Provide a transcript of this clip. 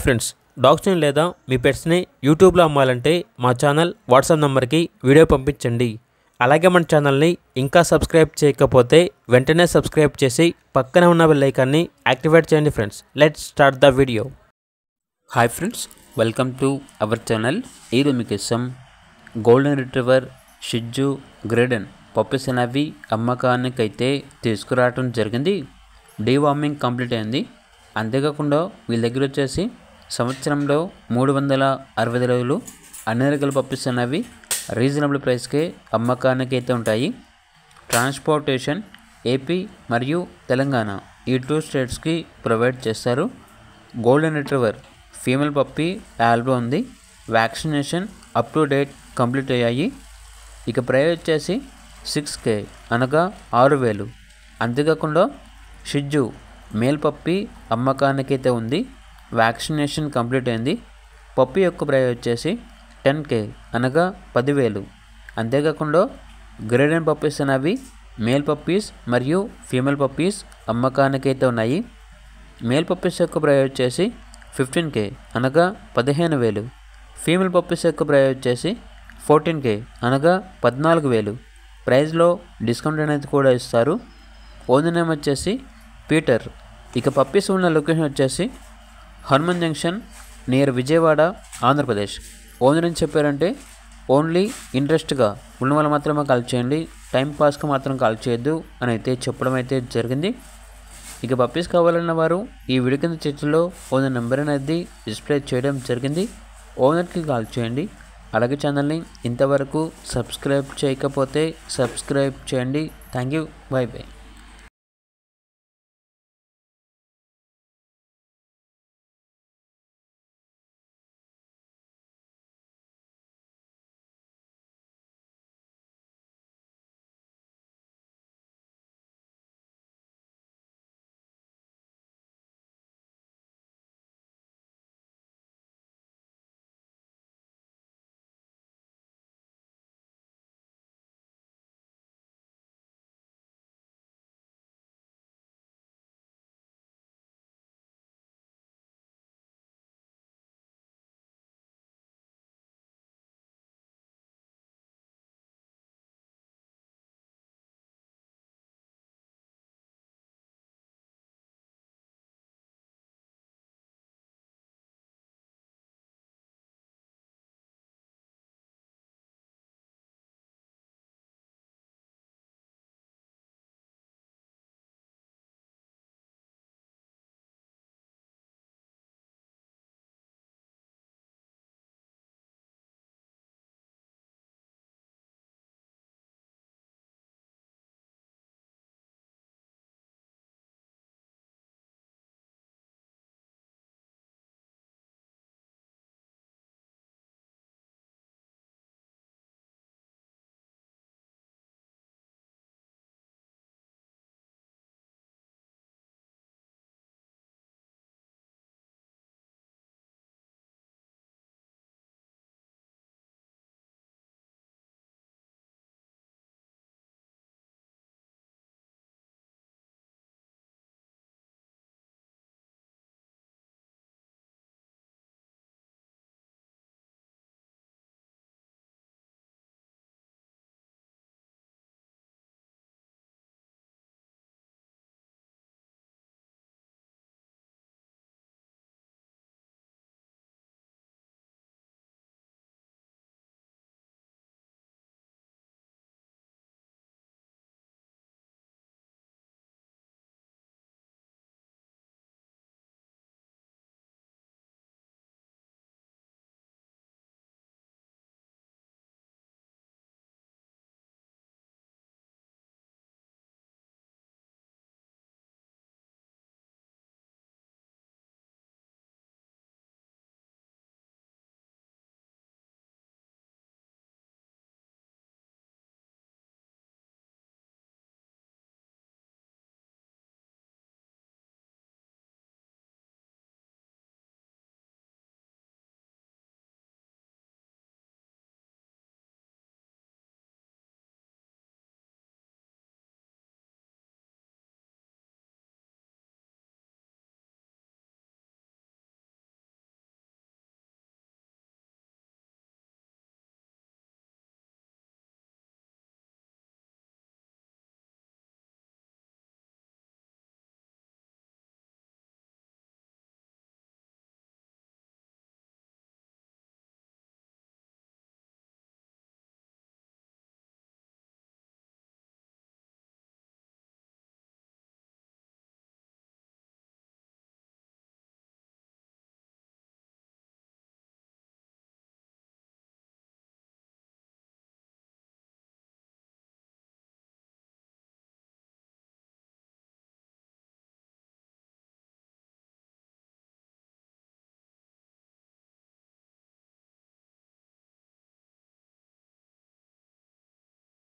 Friends, డాగ్స్ని లేదా మీ పెట్స్ని యూట్యూబ్లో అమ్మాలంటే మా ఛానల్ వాట్సాప్ నెంబర్కి వీడియో పంపించండి. అలాగే మన ఛానల్ని ఇంకా సబ్స్క్రైబ్ చేయకపోతే వెంటనే సబ్స్క్రైబ్ చేసి పక్కనే ఉన్న బెల్ ఐకాన్ని యాక్టివేట్ చేయండి. Friends, let's start the video. Hi friends, welcome to our channel. ఈరోజు మీకోసం గోల్డెన్ రిట్రీవర్, షిట్జు, గ్రేడెన్ పప్పీస్ అనేవి అమ్మకానికి అయితే తీసుకురావడం జరిగింది. డీవార్మింగ్ కంప్లీట్ అయింది. అంతేకాకుండా వీళ్ళ దగ్గర వచ్చేసి సంవత్సరంలో 365 రోజులు అన్ని రకాల పప్పీస్ అనేవి రీజనబుల్ ప్రైస్కే అమ్మకానికి అయితే ఉంటాయి. ట్రాన్స్పోర్టేషన్ ఏపీ మరియు తెలంగాణ ఈ 2 స్టేట్స్కి ప్రొవైడ్ చేస్తారు. Golden retriever female puppy available ఉంది. Vaccination up to date complete అయ్యాయి. ఇక ప్రైస్ వచ్చేసి 6K అనగా 6,000. అంతేకాకుండా షిట్జు మేల్ పప్పీ అమ్మకానికి అయితే ఉంది. వ్యాక్సినేషన్ కంప్లీట్ అయింది. పప్పీ యొక్క ప్రైస్ వచ్చేసి 10K అనగా 10,000. అంతేకాకుండా గ్రేడెన్ పప్పీస్ అనేవి మేల్ పప్పీస్ మరియు ఫీమేల్ పప్పీస్ అమ్మకానికి అయితే ఉన్నాయి. మేల్ పప్పీస్ యొక్క ప్రైస్ వచ్చేసి 15K అనగా 15,000. ఫీమేల్ పప్పీస్ యొక్క ప్రైస్ వచ్చేసి 14K అనగా 14,000. ప్రైస్లో డిస్కౌంట్ అనేది కూడా ఇస్తారు. ఓనర్ నేమ్ వచ్చేసి పీటర్. ఇక పప్పీస్ ఉన్న లొకేషన్ వచ్చేసి Hanuman junction near Vijayawada, Andhra Pradesh. Owner అని చెప్పారంటే ఓన్లీ ఇంట్రెస్ట్గా ఉన్న వాళ్ళు మాత్రమే కాల్ చేయండి, టైంపాస్కి మాత్రం కాల్ చేయొద్దు అని అయితే చెప్పడం అయితే జరిగింది. ఇక పప్పీస్ కావాలన్న వారు ఈ వీడియో కింద చర్చలో ఓనర్ నెంబర్ అనేది డిస్ప్లే చేయడం జరిగింది. ఓనర్కి కాల్ చేయండి. అలాగే ఛానల్ని ఇంతవరకు సబ్స్క్రైబ్ చేయకపోతే సబ్స్క్రైబ్ చేయండి. Thank you. By by.